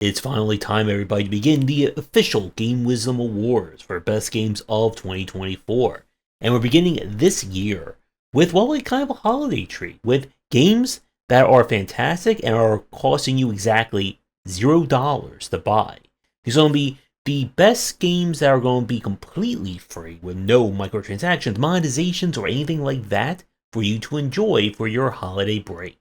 It's finally time, everybody, to begin the official Game Wisdom Awards for Best Games of 2024. And we're beginning this year with, well, like kind of a holiday treat, with games that are fantastic and are costing you exactly $0 to buy. These are going to be the best games that are going to be completely free with no microtransactions, monetizations, or anything like that for you to enjoy for your holiday break.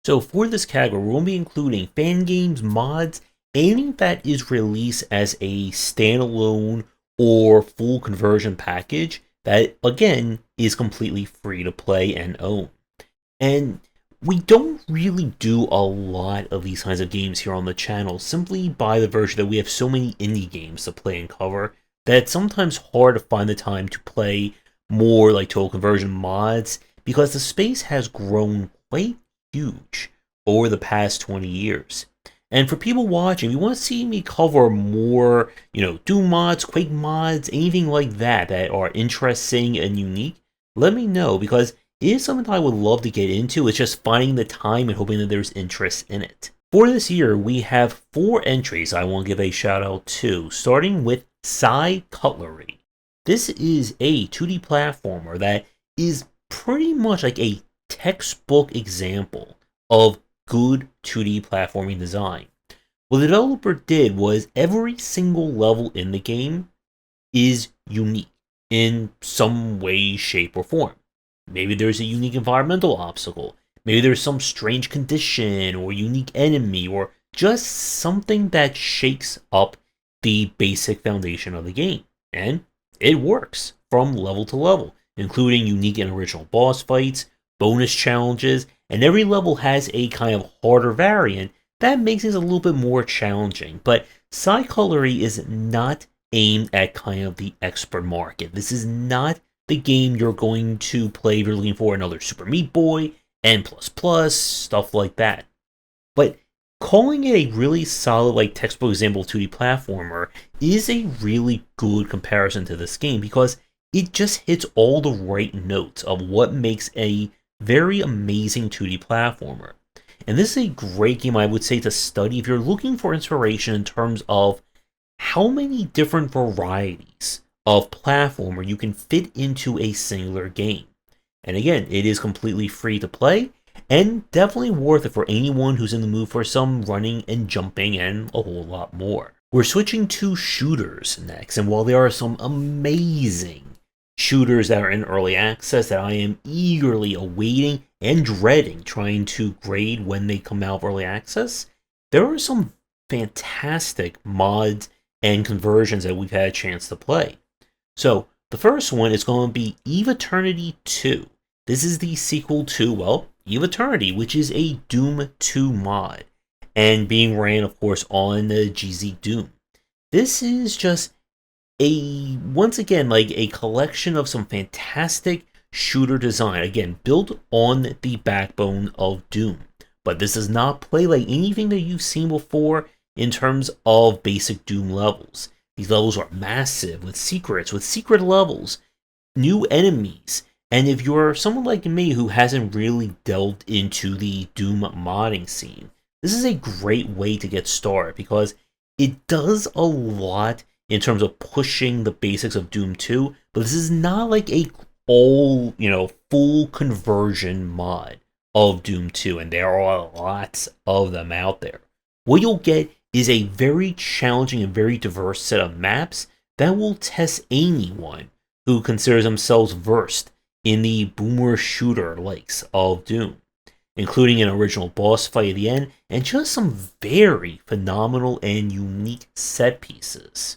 So for this category, we're going to be including fan games, mods, anything that is released as a standalone or full conversion package that, again, is completely free to play and own. And we don't really do a lot of these kinds of games here on the channel, simply by the virtue that we have so many indie games to play and cover that it's sometimes hard to find the time to play more like total conversion mods because the space has grown quite huge over the past 20 years. And for people watching, if you want to see me cover more, Doom mods, Quake mods, anything like that that are interesting and unique, let me know, because it is something I would love to get into. It's just finding the time and hoping that there's interest in it. For this year, we have 4 entries I want to give a shout out to, starting with Psycutlery. This is a 2D platformer that is pretty much like a textbook example of good 2D platforming design. What the developer did was every single level in the game is unique in some way, shape, or form. Maybe there's a unique environmental obstacle, maybe there's some strange condition or unique enemy, or just something that shakes up the basic foundation of the game. And it works from level to level, including unique and original boss fights, bonus challenges, and every level has a kind of harder variant that makes it a little bit more challenging. But Psycutlery is not aimed at kind of the expert market. This is not the game you're going to play if you're looking for another Super Meat Boy, N++, stuff like that. But calling it a really solid, like, textbook example of 2D platformer is a really good comparison to this game because it just hits all the right notes of what makes a very amazing 2D platformer. And this is a great game, I would say, to study if you're looking for inspiration in terms of how many different varieties of platformer you can fit into a singular game. And again, it is completely free to play and definitely worth it for anyone who's in the mood for some running and jumping and a whole lot more. We're switching to shooters next, and while there are some amazing shooters that are in early access that I am eagerly awaiting and dreading trying to grade when they come out of early access, there are some fantastic mods and conversions that we've had a chance to play. So the first one is going to be Eviternity 2. This is the sequel to, well, Eviternity, which is a Doom 2 mod, and being ran, of course, on the GZ Doom. This is just once again, like a collection of some fantastic shooter design, again, built on the backbone of Doom. But this does not play like anything that you've seen before in terms of basic Doom levels. These levels are massive, with secrets, with secret levels, new enemies, and if you're someone like me who hasn't really delved into the Doom modding scene, this is a great way to get started because it does a lot in terms of pushing the basics of Doom 2, but this is not like a full conversion mod of Doom 2, and there are lots of them out there. What you'll get is a very challenging and very diverse set of maps that will test anyone who considers themselves versed in the boomer shooter likes of Doom, including an original boss fight at the end, and just some very phenomenal and unique set pieces.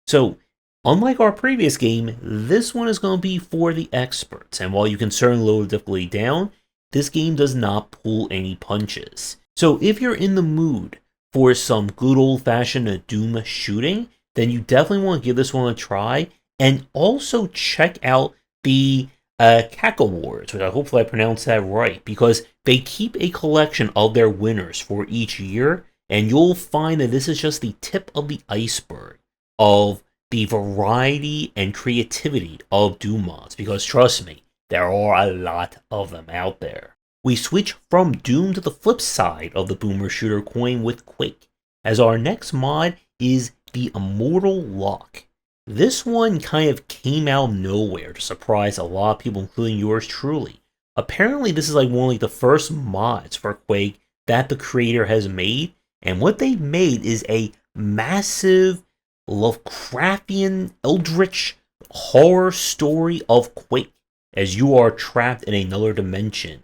So, unlike our previous game, this one is going to be for the experts, and while you can certainly lower the difficulty down, this game does not pull any punches. So if you're in the mood for some good old-fashioned Doom shooting, then you definitely want to give this one a try, and also check out the CAC Awards, which hopefully I pronounced that right, because they keep a collection of their winners for each year, and you'll find that this is just the tip of the iceberg of the variety and creativity of Doom mods, because trust me, there are a lot of them out there. We switch from Doom to the flip side of the boomer shooter coin with Quake, as our next mod is the Immortal Lock. This one kind of came out of nowhere to surprise a lot of people, including yours truly. Apparently, this is like one of the first mods for Quake that the creator has made, and what they've made is a massive Lovecraftian eldritch horror story of Quake, as you are trapped in another dimension.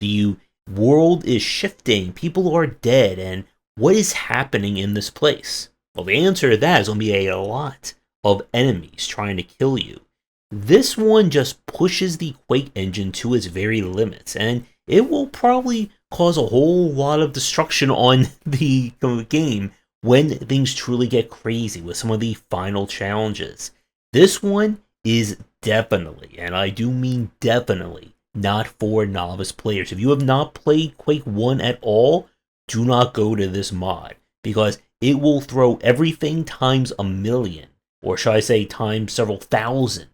The world is shifting, people are dead, and what is happening in this place? Well, the answer to that is going to be a lot of enemies trying to kill you. This one just pushes the Quake engine to its very limits, and it will probably cause a whole lot of destruction on the game when things truly get crazy with some of the final challenges. This one is definitely, and I do mean definitely, not for novice players. If you have not played Quake 1 at all, do not go to this mod, because it will throw everything times a million, or shall I say times several thousand,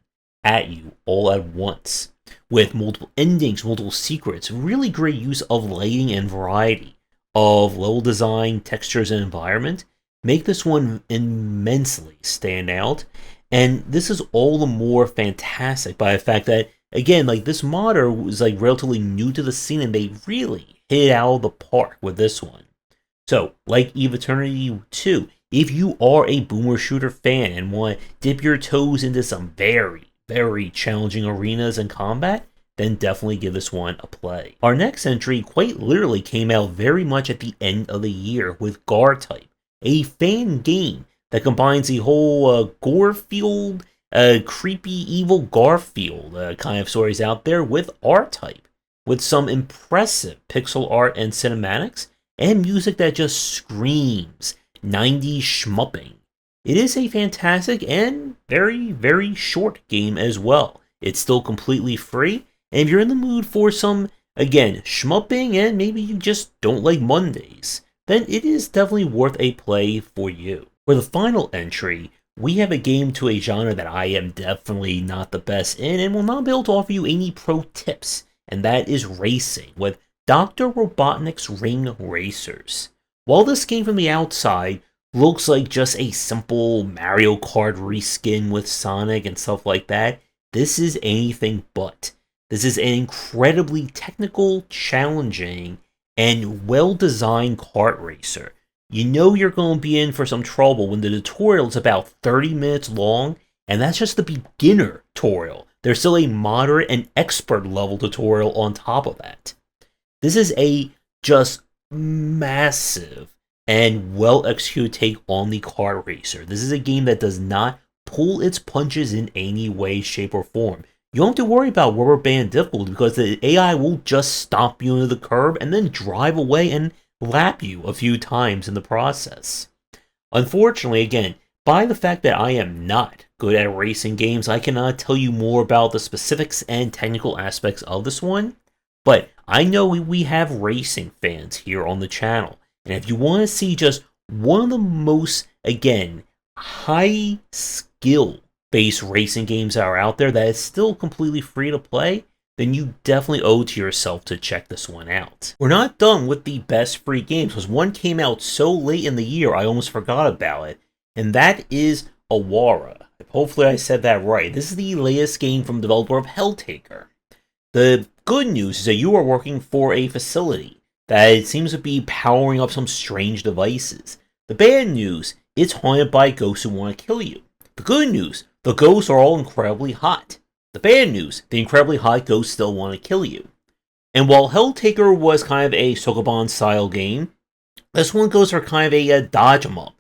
at you all at once, with multiple endings, multiple secrets, really great use of lighting and variety of level design, textures, and environment. Make this one immensely stand out, and this is all the more fantastic by the fact that, again, like, this modder was like relatively new to the scene, and they really hit it out of the park with this one. So, like Eviternity 2, if you are a boomer shooter fan and want to dip your toes into some very, very challenging arenas and combat, then definitely give this one a play. Our next entry quite literally came out very much at the end of the year with Gar-Type, a fan game that combines the whole gore-fueled, creepy, evil Garfield kind of stories out there with R-Type, with some impressive pixel art and cinematics, and music that just screams 90s schmupping. It is a fantastic and very, very short game as well. It's still completely free, and if you're in the mood for some, again, schmupping, and maybe you just don't like Mondays, then it is definitely worth a play for you. For the final entry, we have a game to a genre that I am definitely not the best in, and will not be able to offer you any pro tips, and that is racing, with Dr. Robotnik's Ring Racers. While this game from the outside looks like just a simple Mario Kart reskin with Sonic and stuff like that, this is anything but. This is an incredibly technical, challenging, and well-designed kart racer. You know you're going to be in for some trouble when the tutorial is about 30 minutes long, and that's just the beginner tutorial. There's still a moderate and expert level tutorial on top of that. This is a just massive and well-executed take on the kart racer. This is a game that does not pull its punches in any way, shape, or form. You don't have to worry about rubber band difficulty because the AI will just stomp you into the curb and then drive away and lap you a few times in the process. Unfortunately, again, by the fact that I am not good at racing games, I cannot tell you more about the specifics and technical aspects of this one, but I know we have racing fans here on the channel, and if you want to see just one of the most, again, high skill based racing games that are out there that is still completely free to play, then you definitely owe it to yourself to check this one out. We're not done with the best free games, because one came out so late in the year I almost forgot about it, and that is Awaria. Hopefully I said that right. This is the latest game from the developer of Helltaker. The good news is that you are working for a facility that seems to be powering up some strange devices. The bad news, it's haunted by ghosts who want to kill you. The good news, the ghosts are all incredibly hot. The bad news, the incredibly hot ghosts still want to kill you. And while Helltaker was kind of a Sokoban style game, this one goes for kind of a dodge 'em up,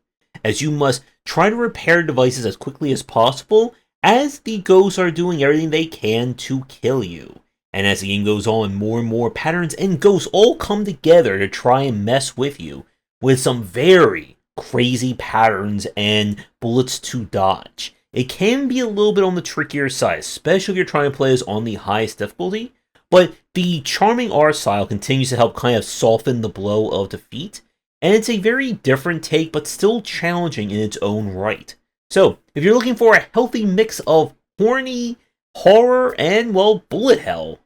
as you must try to repair devices as quickly as possible, as the ghosts are doing everything they can to kill you. And as the game goes on, more and more patterns and ghosts all come together to try and mess with you, with some very crazy patterns and bullets to dodge. It can be a little bit on the trickier side, especially if you're trying to play this on the highest difficulty, but the charming art style continues to help kind of soften the blow of defeat, and it's a very different take, but still challenging in its own right. So, if you're looking for a healthy mix of horny, horror, and, well, bullet hell,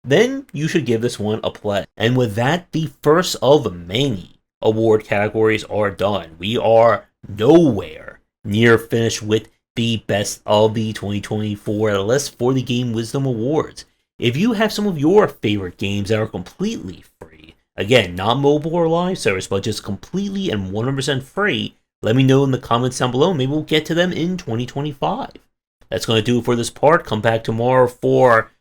then you should give this one a play. And with that, the first of many award categories are done. We are nowhere near finished with the best of the 2024 list for the Game Wisdom Awards. If you have some of your favorite games that are completely free, again, not mobile or live service, but just completely and 100% free, let me know in the comments down below. Maybe we'll get to them in 2025. That's going to do it for this part. Come back tomorrow for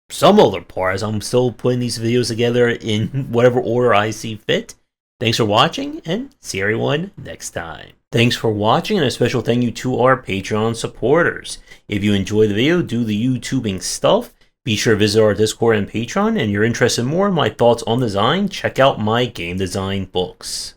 some other part, as I'm still putting these videos together in whatever order I see fit. Thanks for watching, and see everyone next time. Thanks for watching, and a special thank you to our Patreon supporters. If you enjoyed the video, do the YouTubing stuff, be sure to visit our Discord and Patreon, and you're interested in more in my thoughts on design, check out my game design books.